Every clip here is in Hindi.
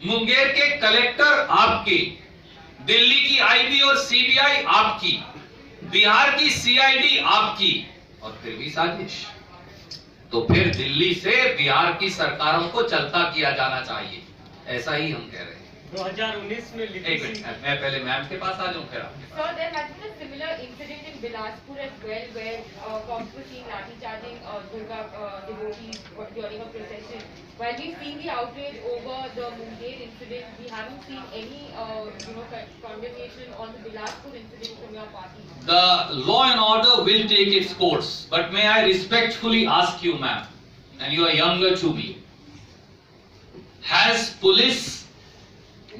मुंगेर के कलेक्टर आपके, दिल्ली की आईबी और सीबीआई आपकी, बिहार की सीआईडी आपकी, और फिर भी साजिश। तो फिर दिल्ली से बिहार की सरकारों को चलता किया जाना चाहिए, ऐसा ही हम कह रहे हैं। 2019 में एक मिनट, मैं पहले मैम के पास आ जाऊं फिर आपके पास। Sir, there has been a similar incident in Bilaspur as well, where cops were seen lathi charging Durga devotees during a procession. While we've seen the outrage over the Munger incident, we haven't seen any, condemnation on the Bilaspur incident from your party. The law and order will take its course, but may I respectfully ask you, ma'am, and you are younger to me, has police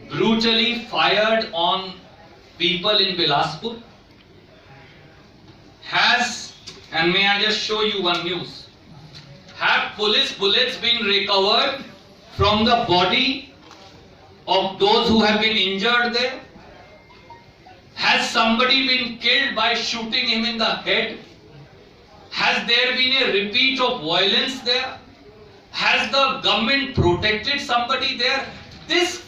brutally fired on people in Bilaspur? And may I just show you one news? Have police bullets been recovered from the body of those who have been injured there? Has somebody been killed by shooting him in the head? Has there been a repeat of violence there? Has the government protected somebody there? This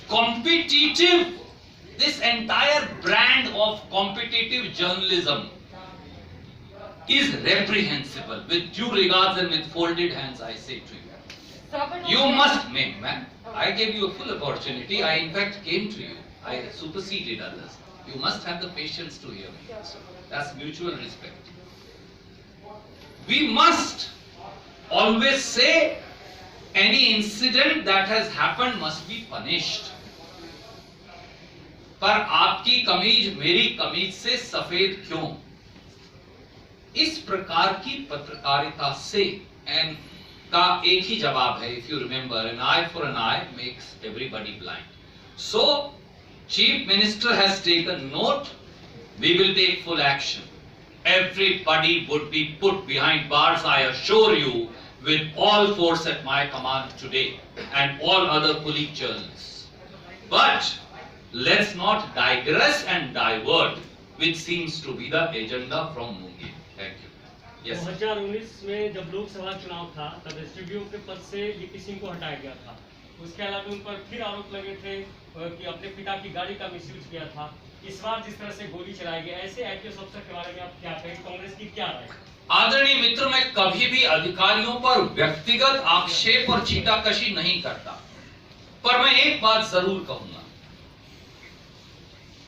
entire brand of competitive journalism is reprehensible. With due regards and with folded hands, I say to you. You must, ma'am, I gave you a full opportunity. I in fact came to you. I superseded others. You must have the patience to hear me. That's mutual respect. We must always say any incident that has happened must be punished. पर आपकी कमीज मेरी कमीज से सफेद क्यों? इस प्रकार की पत्रकारिता से का एक ही जवाब है. If you remember, an eye for an eye makes everybody blind. So, Chief Minister has taken note. We will take full action. Everybody would be put behind bars, I assure you, with all force at my command today, and all other colleague journalists. But let's not digress and divert, which seems to be the agenda from Munger. Thank you. Yes. 2019 में जब लोकसभा चुनाव था तब एसडीओ के पद से लिपि सिंह को हटाया गया था. उसके अलावा उन पर फिर आरोप लगे थे कि अपने पिता की गाड़ी का मिसयूज किया था. इस बार जिस तरह से गोली चलाई गई, ऐसे आईपीएस अफसर के बारे में आप क्या कहें? कांग्रेस की क्या राय? आदरणीय मित्र, मैं कभी भी अधिकारियों पर व्यक्तिगत आक्षेप और छीटाकशी नहीं करता, पर मैं एक बात जरूर कहूंगा.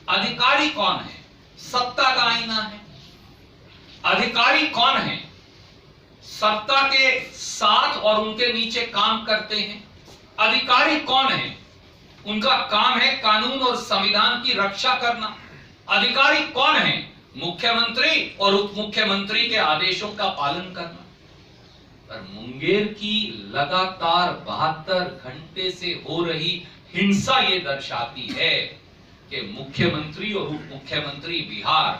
अधिकारी कौन है? सत्ता का आईना है. अधिकारी कौन है? सत्ता के साथ और उनके नीचे काम करते हैं. अधिकारी कौन है? उनका काम है कानून और संविधान की रक्षा करना. अधिकारी कौन है? मुख्यमंत्री और उप मुख्यमंत्री के आदेशों का पालन करना. पर मुंगेर की लगातार 72 घंटे से हो रही हिंसा ये दर्शाती है कि मुख्यमंत्री और उप मुख्यमंत्री बिहार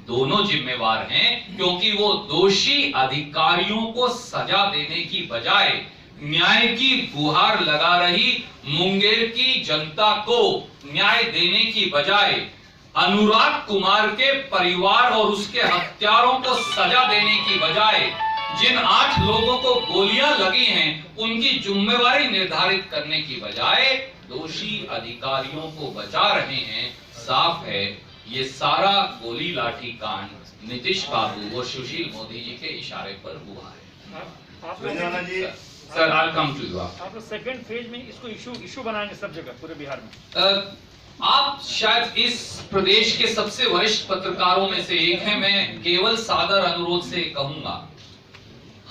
दोनों जिम्मेवार हैं, क्योंकि वो दोषी अधिकारियों को सजा देने की बजाय न्याय की गुहार लगा रही मुंगेर की जनता को न्याय देने की बजाय अनुराग कुमार के परिवार और उसके हत्यारों को सजा देने की बजाय जिन 8 लोगों को गोलियां लगी हैं उनकी जिम्मेवारी निर्धारित करने की बजाय दोषी अधिकारियों को बचा रहे हैं. साफ है ये सारा गोली लाठी कांड नीतीश बाबू और सुशील मोदी जी के इशारे पर हुआ है. Sir, I'll come to you. आप सेकंड फेज में इसको इशू बनाएंगे सब जगह पूरे बिहार में. आप शायद इस प्रदेश के सबसे वरिष्ठ पत्रकारों में से एक हैं. मैं केवल सादर अनुरोध से कहूंगा,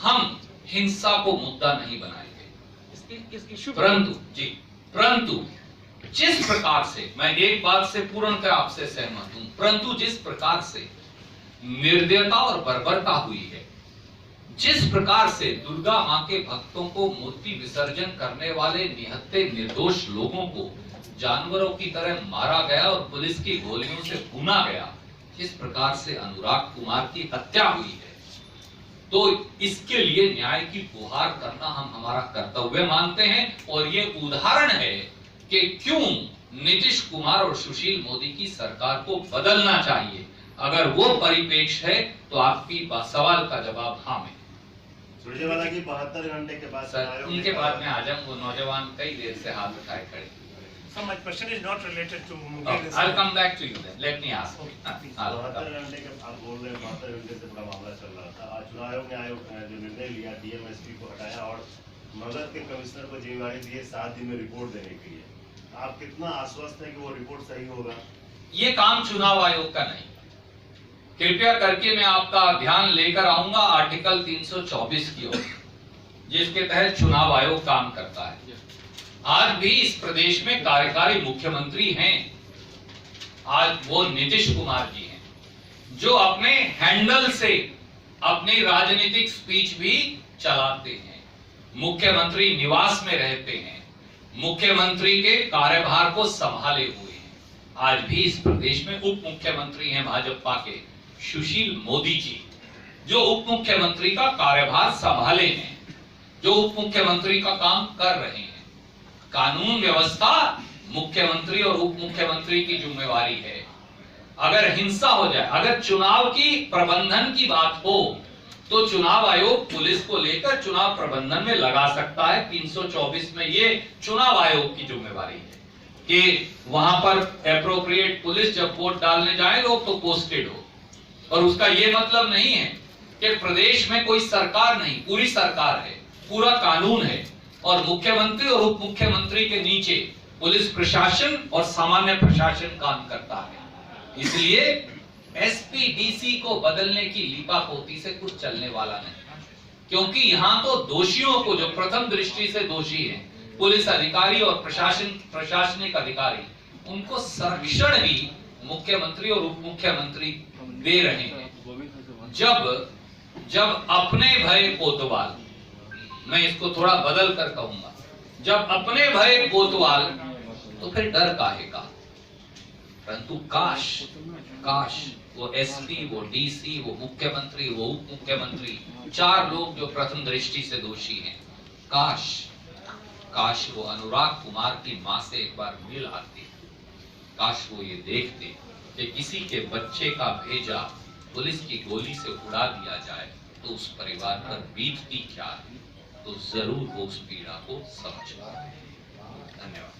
हम हिंसा को मुद्दा नहीं बनाएंगे, परंतु जिस प्रकार से, मैं एक बात से पूर्णतः आपसे सहमत हूं, परंतु जिस प्रकार से निर्दयता और बर्बरता हुई है, जिस प्रकार से दुर्गा मां के भक्तों को मूर्ति विसर्जन करने वाले निहत्थे निर्दोष लोगों को जानवरों की तरह मारा गया और पुलिस की गोलियों से भूना गया, जिस प्रकार से अनुराग कुमार की हत्या हुई है, तो इसके लिए न्याय की गुहार करना हम हमारा कर्तव्य मानते हैं. और ये उदाहरण है कि क्यों नीतीश कुमार और सुशील मोदी की सरकार को बदलना चाहिए. अगर वो परिपेक्ष है तो आपकी सवाल का जवाब हाँ में. सुरजेवाला की 72 घंटे के बाद सर, उनके बाद में आ जाऊं. वो नौजवान कई देर से हाथ उठाए खड़े. So my question is not related to Munger I'll incident. come back to you then. Let me ask. I'll बहत्तर come. घंटे का आप बोल रहे हैं 72 घंटे से बड़ा मामला चल रहा था। आज चुनाव आयोग ने जो निर्णय लिया डीएमएसपी को हटाया और मगध के कमिश्नर को जिम्मेवारी दी है 7 दिन में रिपोर्ट देने के लिए। आप कितना आश्वस्त हैं कि वो रिपोर्ट सही होगा? ये काम चुनाव आयोग का नहीं। कृपया करके मैं आपका ध्यान लेकर आऊंगा आर्टिकल 324 की ओर, जिसके तहत चुनाव आयोग काम करता है। आज भी इस प्रदेश में कार्यकारी मुख्यमंत्री हैं, आज वो नीतीश कुमार जी हैं, जो अपने हैंडल से अपनी राजनीतिक स्पीच भी चलाते हैं, मुख्यमंत्री निवास में रहते हैं, मुख्यमंत्री के कार्यभार को संभाले हुए हैं। आज भी इस प्रदेश में उप मुख्यमंत्री हैं भाजपा के सुशील मोदी जी, जो उप मुख्यमंत्री का कार्यभार संभाले हैं, जो उप मुख्यमंत्री का काम कर रहे हैं। कानून व्यवस्था मुख्यमंत्री और उप मुख्यमंत्री की जिम्मेवारी है। अगर हिंसा हो जाए, अगर चुनाव की प्रबंधन की बात हो, तो चुनाव आयोग पुलिस को लेकर चुनाव प्रबंधन में लगा सकता है। 324 में ये चुनाव आयोग की जिम्मेवारी है कि वहां पर एप्रोप्रिएट पुलिस जब वोट डालने जाए लोग तो पोस्टेड हो। और उसका ये मतलब नहीं है कि प्रदेश में कोई सरकार नहीं, पूरी सरकार है, पूरा कानून है और मुख्यमंत्री और उप मुख्यमंत्री के नीचे पुलिस प्रशासन और सामान्य प्रशासन काम करता है। इसलिए एसपी डीसी को बदलने की लीपापोती से कुछ चलने वाला नहीं, क्योंकि यहाँ तो दोषियों को, जो प्रथम दृष्टि से दोषी हैं, पुलिस अधिकारी और प्रशासनिक अधिकारी, उनको संरक्षण भी मुख्यमंत्री और उप मुख्यमंत्री दे रहे हैं। जब अपने भय कोतवाल, मैं इसको थोड़ा बदल कर कहूंगा, जब अपने भय कोतवाल तो फिर डर काहे का। परंतु काश वो एसपी, वो डीसी, वो मुख्यमंत्री, वो उप मुख्यमंत्री, 4 लोग जो प्रथम दृष्टि से दोषी हैं, काश वो अनुराग कुमार की मां से एक बार मिल आते, काश वो ये देखते कि किसी के बच्चे का भेजा पुलिस की गोली से उड़ा दिया जाए तो उस परिवार पर बीतती क्या है, तो जरूर वो उस पीड़ा को समझ पाए। धन्यवाद।